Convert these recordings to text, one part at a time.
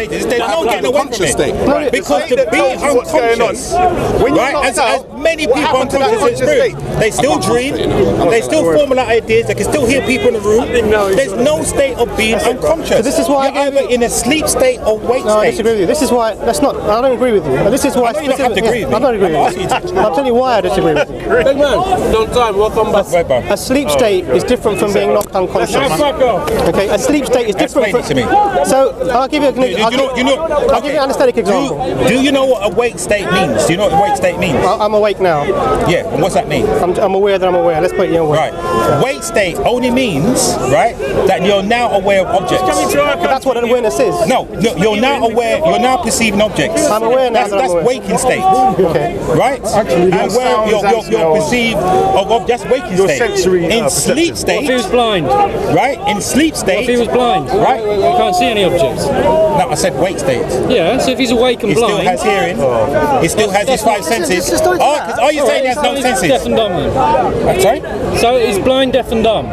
stages. There's no getting away from it. Because to be unconscious, right, as many people unconscious in spirit, they still dream, they still formulate ideas, they can still hear people in the room. There's no state of being unconscious. This is why you're either in a sleep state or wake state. I disagree with you. This is why, I don't agree with you. This is why you don't have to agree with me. I don't agree with you. I'm telling you why I disagree with you. Big man, long time, welcome back. A sleep state is different from being knocked unconscious. Okay, a sleep state is different from... Explain it to me. So, I'll give you I'll give you an anesthetic example. Do you know what a wake state means? Do you know what a wake state means? I'm awake now. Yeah, and what's that mean? I'm aware that I'm aware. Let's put it your way. Right. Yeah. Wake state only means, right, that you're now aware of objects. But that's what awareness is. No, you're now aware, you're now perceiving objects. I'm aware now. That's waking state. Okay. Right? And where you're perceived of that's waking state. In sleep state. What if he was blind? Right? In sleep state. What if he was blind? Right? He can't see any objects. No, I said wake state. Yeah, so if he's awake and blind... He still has hearing. He still has his five senses. Are you saying he has no senses? Deaf and dumb then. Sorry? So he's blind, deaf and dumb.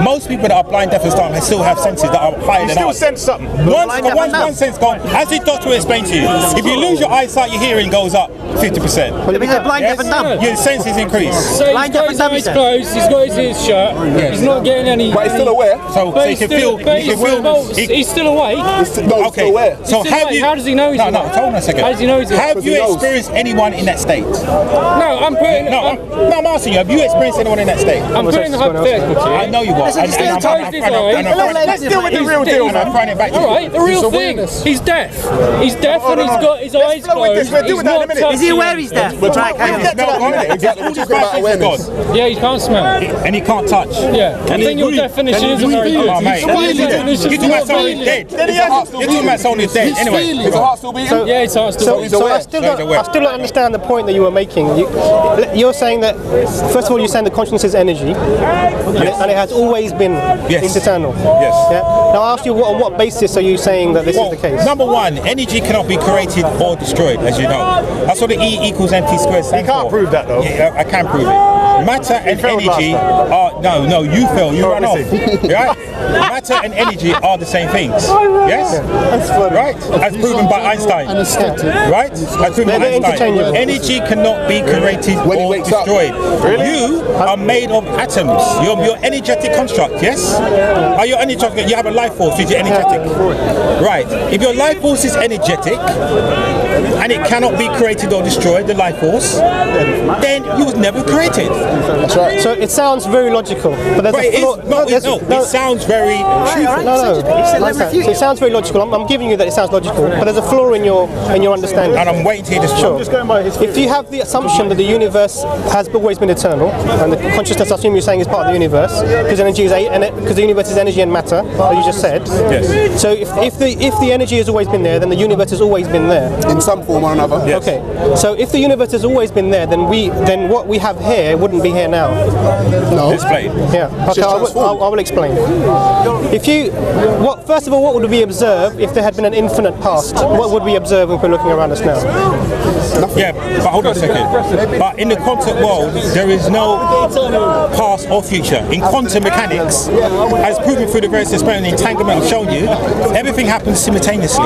Most people that are blind, deaf and dumb still have senses that are higher than ours. Still sense something. One sense gone. As the doctor will explain to you, if you lose your eyesight, your hearing goes up 50%. But he's blind, deaf and dumb. Your senses increase. So he's got his eyes closed, he's got his ears shut, he's not getting any... But he's still aware. So he can feel... He's still awake. Okay, so have you... How does he know he's awake? No, hold on a second. How does he know he's awake? Have you experienced anyone in that state? No, I'm putting... No, I'm asking you, have you experienced anyone in that state? I'm putting a hypothetical to you. I know you are. Let's deal with the real deal. And I'm throwing it back to you. Alright, the real thing. He's deaf. He's deaf and he's got his eyes closed. Is he aware he's deaf? Yeah, he can't smell. And he can't touch. Yeah, I think your definition isn't very good. Oh, mate. You're talking about someone who's dead. You're talking about someone who's dead. Anyway. Is the heart still beating? Yeah, his heart's still beating. So I still don't understand the point that you were making. You're saying that, first of all, you're saying the consciousness is energy, and it has always been eternal. Yes. Yeah? Now I ask you, on what basis are you saying that this is the case? Number one, energy cannot be created or destroyed, as you know. That's what the E equals MC squared stands for. You can't prove that, though. Yeah, I can prove it. Matter and energy are... No, you fell. You ran off. Right? Matter and energy are the same things. Yes? Right? As proven by Einstein. Right? As proven by Einstein. Energy cannot be created or destroyed. You are made of atoms. You're energetic construct, yes? Are you energetic? You have a life force, which is energetic. Right. If your life force is energetic, and it cannot be created or destroyed, the life force, then you was never created. That's right. So it sounds very logical, but there's a flaw. It sounds very truthful. So it sounds very logical. I'm giving you that it sounds logical, but there's a flaw in your understanding. And I'm waiting to hear this. Sure. If you have the assumption that the universe has always been eternal, and the consciousness, I assume you're saying, is part of the universe, because the universe is energy and matter, as you just said. Yes. So if the energy has always been there, then the universe has always been there. In some form or another. Yes. Okay. So if the universe has always been there, then what we have here wouldn't be here now. No. Explain. Yeah. Okay. I will explain. First of all, what would we observe if there had been an infinite past? What would we observe if we're looking around us now? Yeah, but hold on a second. But in the quantum world, there is no past or future. In quantum mechanics, as proven through the various experiments and entanglement I've shown you, everything happens simultaneously.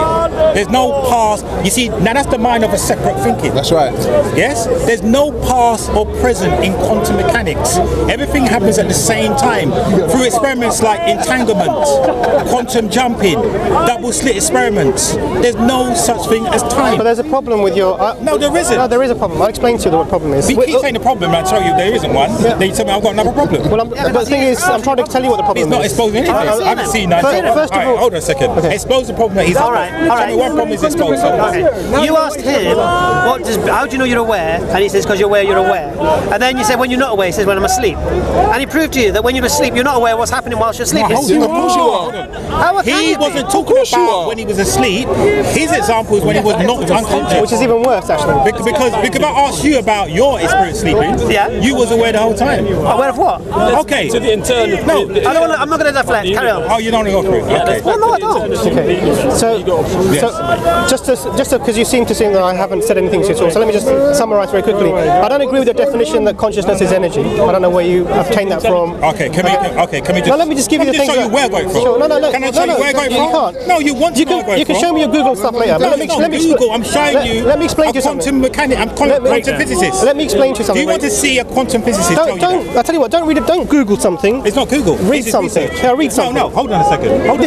There's no past. You see, now that's the mind of a separate thinking. That's right. Yes? There's no past or present in quantum mechanics. Everything happens at the same time through experiments like entanglement, quantum jumping, double slit experiments. There's no such thing as time. But there's a problem with your... No, there isn't. No, there is a problem. I'll explain to you what the problem is. You keep saying the problem, I tell you there isn't one. Yeah. Then you tell me I've got another problem. Well, but the thing is, I'm trying to tell you what the problem is. He's not exposing anything. I haven't seen that. First of all... Hold on a second. Okay. Expose the problem that he's... All right. Tell me what problem is exposed. Okay. You asked him, how do you know you're aware? And he says, because you're aware, you're aware. And then you said, when you're not aware, he says, when I'm asleep. And he proved to you that when you're asleep, you're not aware of what's happening whilst you're sleeping. He wasn't talking about when he was asleep. His example is when he was not unconscious. Which is even worse, actually. Because I asked you about your experience sleeping, you was aware the whole time. Aware of what? Okay. To the internal... No, I'm not going to deflect. Carry on. Oh, you don't want to go through it? Okay. Well, no, I don't. Okay. So just because you seem to assume that I haven't said anything to you at all. So let me just summarise very quickly. I don't agree with the definition that consciousness is energy. I don't know where you obtained that from. Okay, can we just... No, let me just give you the things. Show you where I got it from. Sure, no. Can I show you where I got it from? You can't. No, you want to know where I got it from. You can show me your Google stuff later. No, let me Google. I'm showing you. Let me explain to you something. Quantum mechanic. I'm quantum physicist. Let me explain to you something. Do you want to see a quantum physicist tell you that? I tell you what. Don't read it. Don't Google something. It's not Google. Read something. Yeah, read something. No, hold on a second.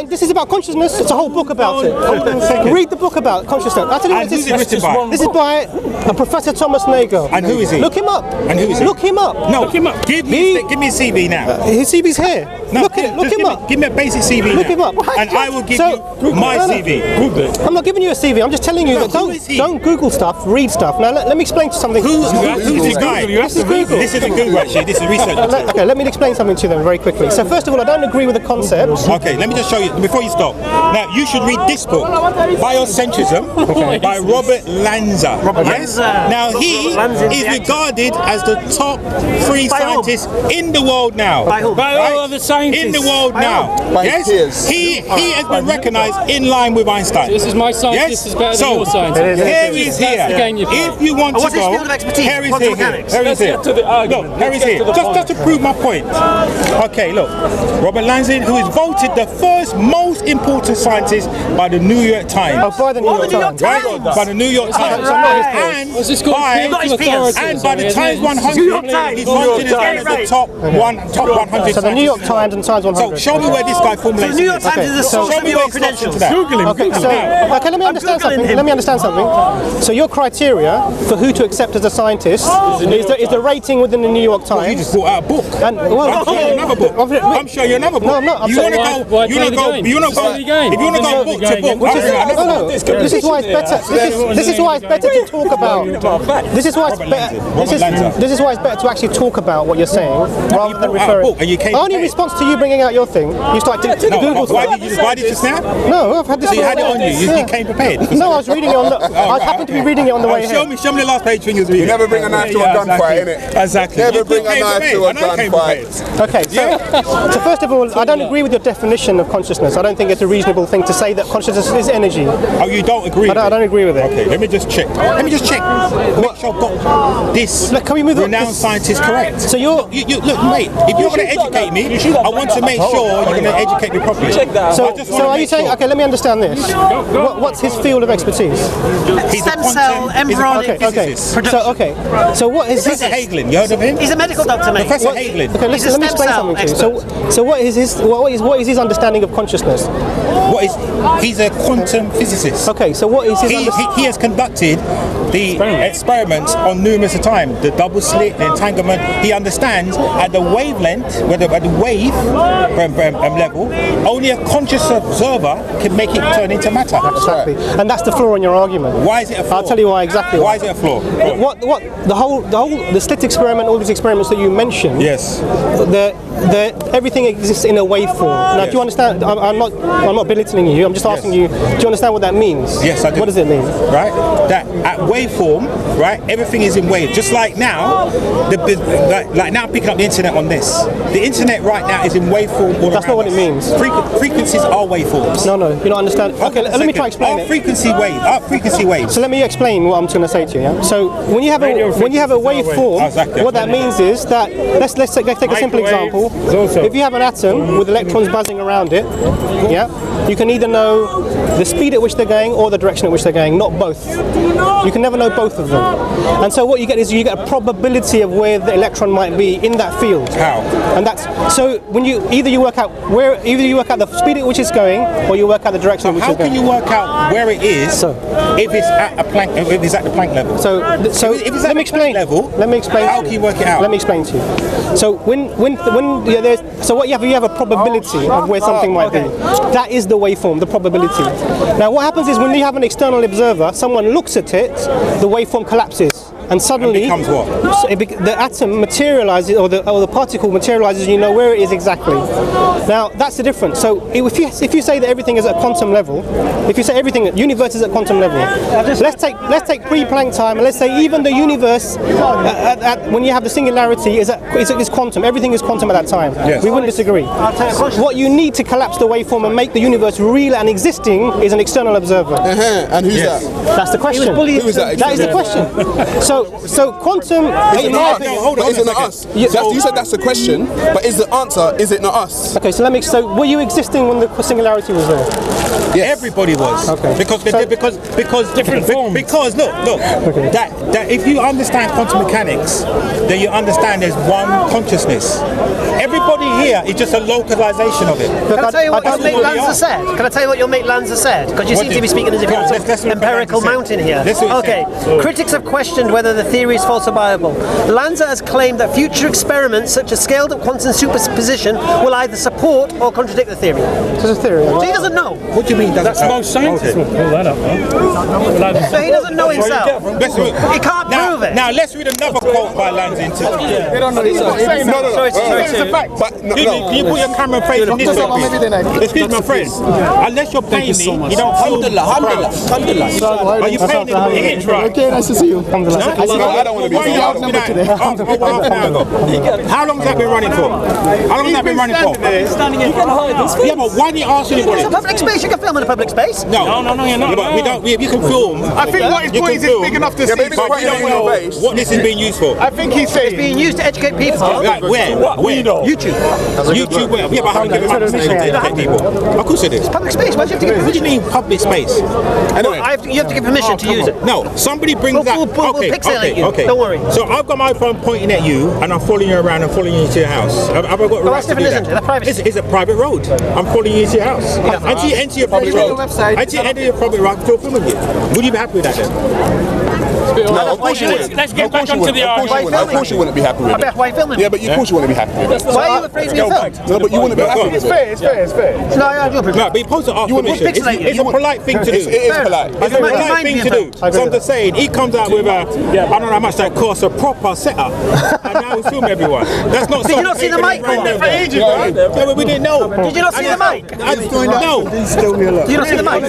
This is about consciousness. It's a whole book about it. Hold on a second. Read the book about consciousness. I tell you what, who's it written by? This is by Professor Thomas Nagel. And who is he? Look him up. And who is he? Look him up. No, look him up. Give me a CV now. His CV's here. No, look him up. Give me a basic CV Look now. him up. And I will give you my CV. I'm not giving you a CV. I'm just telling you that don't Google stuff. Read stuff. Now let me explain to you something. Who's this guy? This is Google. This isn't Google actually. This is research. Okay, let me explain something to them very quickly. So first of all, I don't agree with the concept. Okay, let me just show you before you stop. Now you should read this book, Biocentrism, by Robert Lanzers. Yes. Now he is regarded as the top 3 scientists in the world now. By whom? By all other scientists. In the world now. By Yes. peers. He has been recognised in line with Einstein. This is my scientist is better than your scientist. Here is here. That's the game you play. If you want to What's his go, field of expertise? here is Quantum here. mechanics. Here is Let's here. get to the argument. Look, here Let's is get here. to the Just to prove my point. Okay, look. Robert Lanzers, who is voted the first most important scientist by the New York Times. Oh, by the New York Times. Right? By the New York Times. Right. What's this called? Not his peers. And by the Times 100, New York Times. he's voted as the top 100 So the New York Times and Times 100. So show me where this guy formulates The New York Times is the source Show of me your where he slots into credentials. that. Okay, let me understand Googling something. him. Let me understand something. So your criteria for who to accept as a scientist is the rating within the New York You Times. just brought out a book. And I'm showing you another book. I'm showing you another book. No, I'm not. I'm You saying- want to Why go? play the game? You want to Play the game. If you want to go Play book the to game. book, Which is, no. This is why it's better. This is why it's better to talk about. This is why it's better. This is why it's better to actually talk about what you're saying rather than brought out a referring. book and you came Only prepared. response to you bringing out your thing, you start to Google Why stuff. did you just now? No, I've had this. So you had it on you. You Yeah. came prepared. No, I was reading it on the. I happened to be reading it on the way Show here. me the last page thing you was reading. You never bring a knife to a gunfight, innit? Exactly. Never bring a knife to a gunfight. Okay, so first of all, I don't agree with your definition of consciousness. I don't think it's a reasonable thing to say that consciousness is energy. Oh, you don't agree? I don't agree with it. Okay, let me just check. Make sure I've got this Look, can we move on? renowned scientist correct. So you look, mate. If you're going to educate me, I want to make sure you're going to educate me properly. So are you saying? Okay, let me understand this. What's his field of expertise? He's a Stem cell embryonic physicist. So what is his? Professor Hagelin, you heard of him? He's a medical doctor, mate. Professor Hagelin. Okay, He's a let me stem explain cell something to you. So what is his understanding of consciousness? He's a quantum physicist. Okay, so what is his He has conducted the experiments on numerous times. The double slit, the entanglement. He understands at the wavelength, whether at the wave level, only a conscious observer can make it turn into matter. Exactly, and that's the flaw in your argument. Why is it a flaw? I'll tell you why exactly. Why is it a flaw? The slit experiment, all these experiments that you mentioned. Yes. Everything exists in a waveform. Now, do you understand? I'm not belittling you. I'm just asking you. Do you understand what that means? Yes, I do. What does it mean? Right. That at waveform, right? Everything is in wave. Just like now, like now picking up the internet on this. The internet right now is in waveform. That's not what it means. Frequencies are waveforms. No, you don't understand. Okay, let me try to explain it. Frequency waves. So let me explain what I'm going to say to you. Yeah? So when you have a waveform, Exactly. what that means is that let's take a simple example. If you have an atom with electrons buzzing around it, yeah, you can either know the speed at which they're going or the direction at which they're going, not both. You can never know both of them. And so what you get is you get a probability of where the electron might be in that field. How? And that's so when you work out the speed at which it's going, or you work out the direction in which How it's going. can you work out where it is if it's at the Planck level? So if it's let me explain. Let me explain. How can you work it out? Let me explain to you. So what you have a probability of where something might be. That is the waveform, the probability. Now what happens is when you have an external observer, someone looks at it, the waveform collapses and suddenly becomes what? The atom materializes, or the particle materializes, and you know where it is exactly. Now that's the difference. So if you say that everything is at quantum level, if you say everything, universe is at quantum level, let's take pre-Planck time, and let's say even the universe when you have the singularity is quantum. Everything is quantum at that time. Yes. We wouldn't disagree. What you need to collapse the waveform and make the universe real and existing is an external observer. And who's that? That's the question. Who is that? That is the question. So quantum. Is it not us? You said that's the question, but is the answer? Is it not us? Okay, so so were you existing when the singularity was there? Yes. Everybody was. Okay. Because different forms. Because look, Okay. that if you understand quantum mechanics, then you understand there's one consciousness. Everybody here is just a localization of it. Can I tell you what your mate Lanzers said? Can I tell you what your mate Lanzers said? Because you seem to be speaking as if you're some empirical mountain here. Okay. Critics have questioned whether the theory is falsifiable. Lanzers has claimed that future experiments such as scaled-up quantum superposition will either support or contradict the theory. It's a theory. So he doesn't know. What do you mean? That's most scientists. Pull that up, man. So he doesn't know himself. He can't prove it. Now let's read another quote by Lanzers. They don't know. No. Sorry. Can you put your camera face on this way? Excuse my friend. Unless you're paying me, you don't feel Alhamdulillah. Are you paying me to hit right? Okay, nice to see you. I don't want to be here. How long has that been running for? How long has that been running for? Yeah, but why didn't you ask anybody? It's a public space. You can film in a public space. No, you're not. Yeah, but you can film. I think what his point is big enough to see. But you don't know what this is being used for. I think he's saying It's being used to educate people. Like where? YouTube. YouTube where? Yeah, but how can you public space to educate people? Of course it is. Public space. Why do you have to give What do permission? you mean public space? Anyway, you have to give permission to use it. No, somebody brings that. We'll pixelate you. Okay. Don't worry. So I've got my phone pointing at you, and I'm following you around and following you to your house. Have I got the right that's to do different, isn't it? that? That's private. It's a private road. I'm following you to your house. Until you enter your public road. Until you enter your public road, I'm still filming you. Would you be happy with that then? No, of course you wouldn't. Let's get back onto the argument. Of course you wouldn't be happy with it. Why are you filming? Yeah, but of course you wouldn't be happy with it. Why are you afraid to be filmed? No, but you wouldn't be happy with it. it's fair. No, I do No, but you're supposed to ask You wouldn't permission. pixelate It's a polite thing to do. It is polite. It's a polite thing to do. So I'm just saying, he comes out with I don't know how much that costs, a proper setup, and now we film everyone. That's not. Did you not see the mic? No, but we didn't know. Did you not see the mic? No. Did you not see the mic?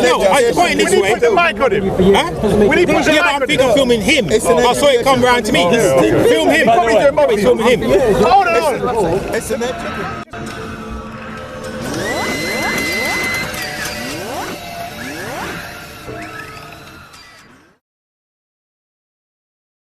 No, I was pointing this way. Put the mic on him. Huh? Yeah, but I think I'm filming him. I saw it come round to me. Film him. Probably filming him. Hold on. It's an